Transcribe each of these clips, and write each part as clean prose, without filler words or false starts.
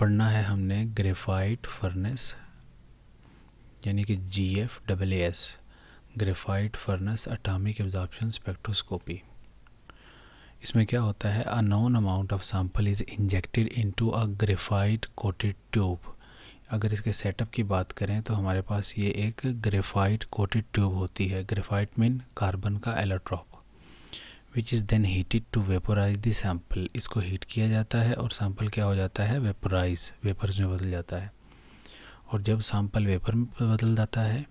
पढ़ना है हमने ग्रेफाइट फर्नेस यानी कि GFAAS, graphite furnace atomic absorption spectroscopy. इसमें क्या होता है, a known amount of sample is injected into a graphite coated tube. अगर इसके सेटअप की बात करें तो हमारे पास ये एक ग्रेफाइट कोटेड ट्यूब होती है। ग्रेफाइट मीन कार्बन का allotrope, which is then heated to vaporize the sample. इसको हीट किया जाता है और सैंपल क्या हो जाता है, वेपोराइज, वेपर्स में बदल जाता है। और जब सैंपल वेपर में बदल जाता है,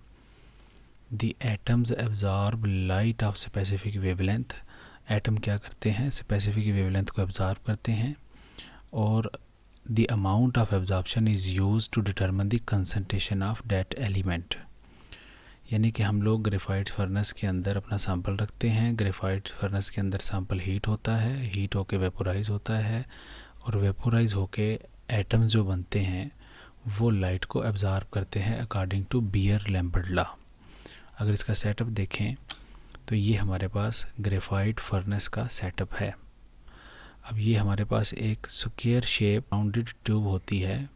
the atoms absorb light of specific wavelength. Atom क्या करते हैं, स्पेसिफिक वेवलेंथ को एब्जॉर्ब करते हैं और the amount of absorption is use to determine the concentration of that element. यानी कि हम लोग ग्रेफाइट फर्नेस के अंदर अपना सैंपल रखते हैं। ग्रेफाइट फर्नेस के अंदर सैंपल हीट होता है, हीट होके वेपोराइज होता है और वेपोराइज होके एटम्स जो बनते हैं वो लाइट को एब्जॉर्ब करते हैं अकॉर्डिंग टू बियर-लैम्बर्ट लॉ। अगर इसका सेटअप देखें तो ये हमारे पास ग्रेफाइट फर्नेस का सेटअप है। अब ये हमारे पास एक स्क्वायर शेप राउंडेड ट्यूब होती है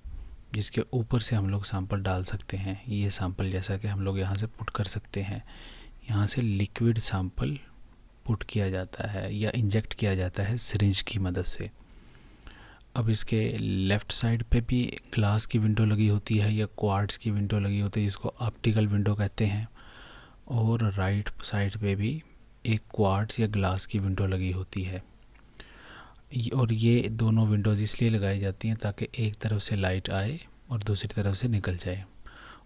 जिसके ऊपर से हम लोग सैंपल डाल सकते हैं। ये सैंपल जैसा कि हम लोग यहाँ से पुट कर सकते हैं, यहाँ से लिक्विड सैंपल पुट किया जाता है या इंजेक्ट किया जाता है सिरिंज की मदद से। अब इसके लेफ़्ट साइड पे भी ग्लास की विंडो लगी होती है या क्वार्ट्ज की विंडो लगी होती है जिसको ऑप्टिकल विंडो कहते हैं, और राइट साइड पे भी एक क्वार्ट्ज या ग्लास की विंडो लगी होती है। और ये दोनों विंडोज़ इसलिए लगाई जाती हैं ताकि एक तरफ से लाइट आए और दूसरी तरफ से निकल जाए।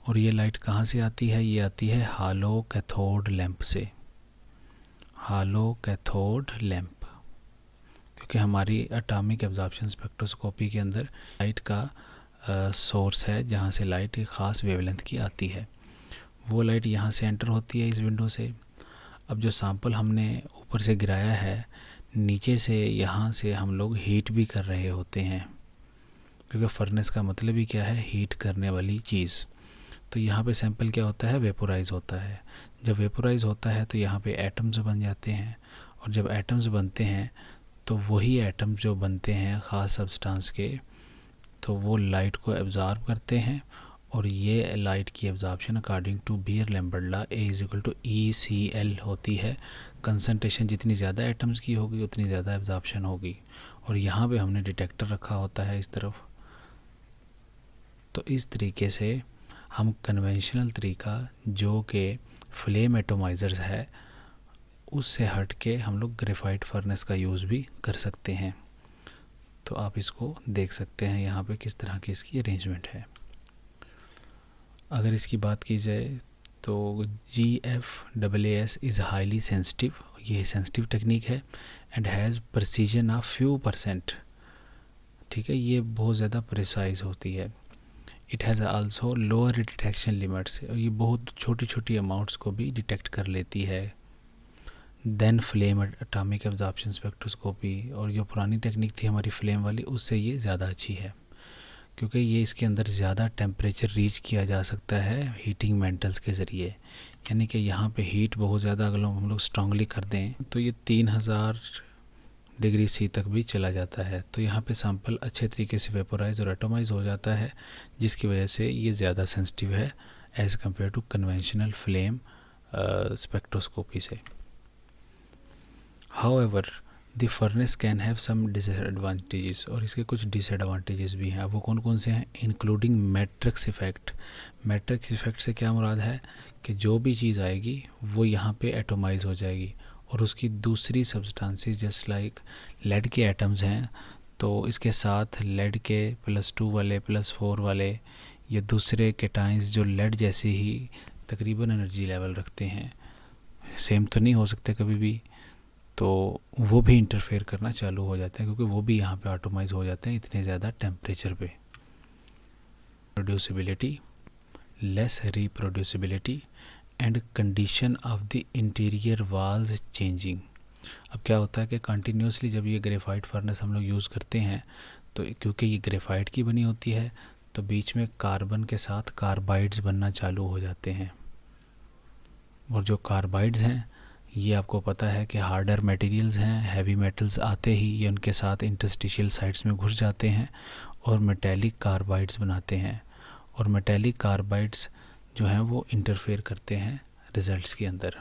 और ये लाइट कहाँ से आती है, ये आती है हालो कैथोड लैंप से, हालो कैथोड लैंप, क्योंकि हमारी एटॉमिक एब्जॉर्प्शन स्पेक्ट्रोस्कोपी के अंदर लाइट का सोर्स है जहाँ से लाइट एक ख़ास वेवलेंथ की आती है। वो लाइट यहाँ से एंटर होती है इस विंडो से। अब जो सैंपल हमने ऊपर से गिराया है, नीचे से यहाँ से हम लोग हीट भी कर रहे होते हैं, क्योंकि फर्नेस का मतलब ही क्या है, हीट करने वाली चीज़। तो यहाँ पे सैंपल क्या होता है, वेपोराइज होता है। जब वेपोराइज होता है तो यहाँ पे एटम्स बन जाते हैं, और जब एटम्स बनते हैं तो वही एटम जो बनते हैं ख़ास सब्सटेंस के, तो वो लाइट को एब्जॉर्ब करते हैं। और ये लाइट की absorption according to Beer Lambert law A=ECL होती है। कंसंट्रेशन जितनी ज़्यादा एटम्स की होगी उतनी ज़्यादा एब्जॉर्प्शन होगी। और यहाँ पे हमने डिटेक्टर रखा होता है इस तरफ। तो इस तरीके से हम कन्वेंशनल तरीका जो कि फ्लेम एटोमाइज़र्स है उससे हट के हम लोग ग्रेफाइट फर्नेस का यूज़ भी कर सकते हैं। तो आप इसको देख सकते हैं यहाँ पे किस तरह की इसकी अरेंजमेंट है। अगर इसकी बात की जाए तो GFAAS इज़ हाईली सेंसिटिव, ये सेंसिटिव टेक्निक है, and has precision of few %। ठीक है, ये बहुत ज़्यादा प्रिसाइज होती है। It has also lower detection limits, ये बहुत छोटी छोटी अमाउंट्स को भी डिटेक्ट कर लेती है then flame atomic absorption spectroscopy. और जो पुरानी टेक्निक थी हमारी फ्लेम वाली, उससे ये ज़्यादा अच्छी है, क्योंकि ये इसके अंदर ज़्यादा टेम्परेचर रीच किया जा सकता है हीटिंग मेटल्स के ज़रिए। यानी कि यहाँ पे हीट बहुत ज़्यादा अगर हम लोग स्ट्रांगली कर दें तो ये 3000 डिग्री C तक भी चला जाता है। तो यहाँ पे सैंपल अच्छे तरीके से वेपोराइज और एटोमाइज हो जाता है, जिसकी वजह से ये ज़्यादा सेंसिटिव है as compare to conventional flame spectroscopy से। However the furnace can have some disadvantages, और इसके कुछ डिसएडवांटेजेस भी हैं। वो कौन कौन से हैं, including matrix effect. Matrix effect से क्या मुराद है कि जो भी चीज़ आएगी वो यहाँ पे एटोमाइज हो जाएगी और उसकी दूसरी सब्सटेंसेस जस्ट लाइक लेड के एटम्स हैं, तो इसके साथ लेड के +2 वाले +4 वाले या दूसरे केटाइंस जो लेड जैसे ही तकरीबन एनर्जी लेवल रखते हैं, सेम तो नहीं हो सकते कभी भी, तो वो भी इंटरफेयर करना चालू हो जाते हैं, क्योंकि वो भी यहाँ पे एटोमाइज हो जाते हैं इतने ज़्यादा टेम्परेचर पे। Producibility, less reproducibility and condition of the interior walls changing. अब क्या होता है कि कंटिन्यूसली जब ये ग्रेफाइट फर्नेस हम लोग यूज़ करते हैं तो क्योंकि ये ग्रेफाइट की बनी होती है तो बीच में कार्बन के साथ कार्बाइड्स बनना चालू हो जाते हैं। और जो कार्बाइड्स हैं ये आपको पता है कि हार्डर मटेरियल्स हैं, हैवी मेटल्स आते ही ये उनके साथ इंटरस्टिशियल साइट्स में घुस जाते हैं और मेटेलिक कार्बाइड्स बनाते हैं, और मेटेलिक कार्बाइड्स जो हैं वो इंटरफेयर करते हैं रिजल्ट्स के अंदर।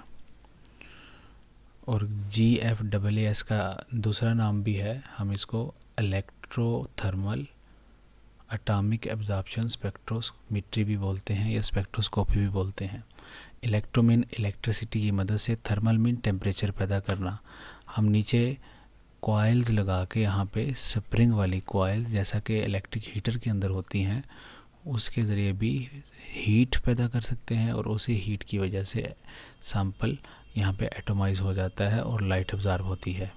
और GFAAS का दूसरा नाम भी है, हम इसको इलेक्ट्रोथर्मल एटॉमिक एब्जॉर्प्शन स्पेक्ट्रोमेट्री भी बोलते हैं या स्पेक्ट्रोस्कोपी भी बोलते हैं। इलेक्ट्रो मीन इलेक्ट्रिसिटी की मदद से, थर्मल मीन टेम्परेचर पैदा करना। हम नीचे कॉइल्स लगा के, यहाँ पे स्प्रिंग वाली कॉइल्स जैसा कि इलेक्ट्रिक हीटर के अंदर होती हैं, उसके ज़रिए भी हीट पैदा कर सकते हैं, और उसी हीट की वजह से सैंपल यहाँ पे एटोमाइज हो जाता है और लाइट अब्जॉर्ब होती है।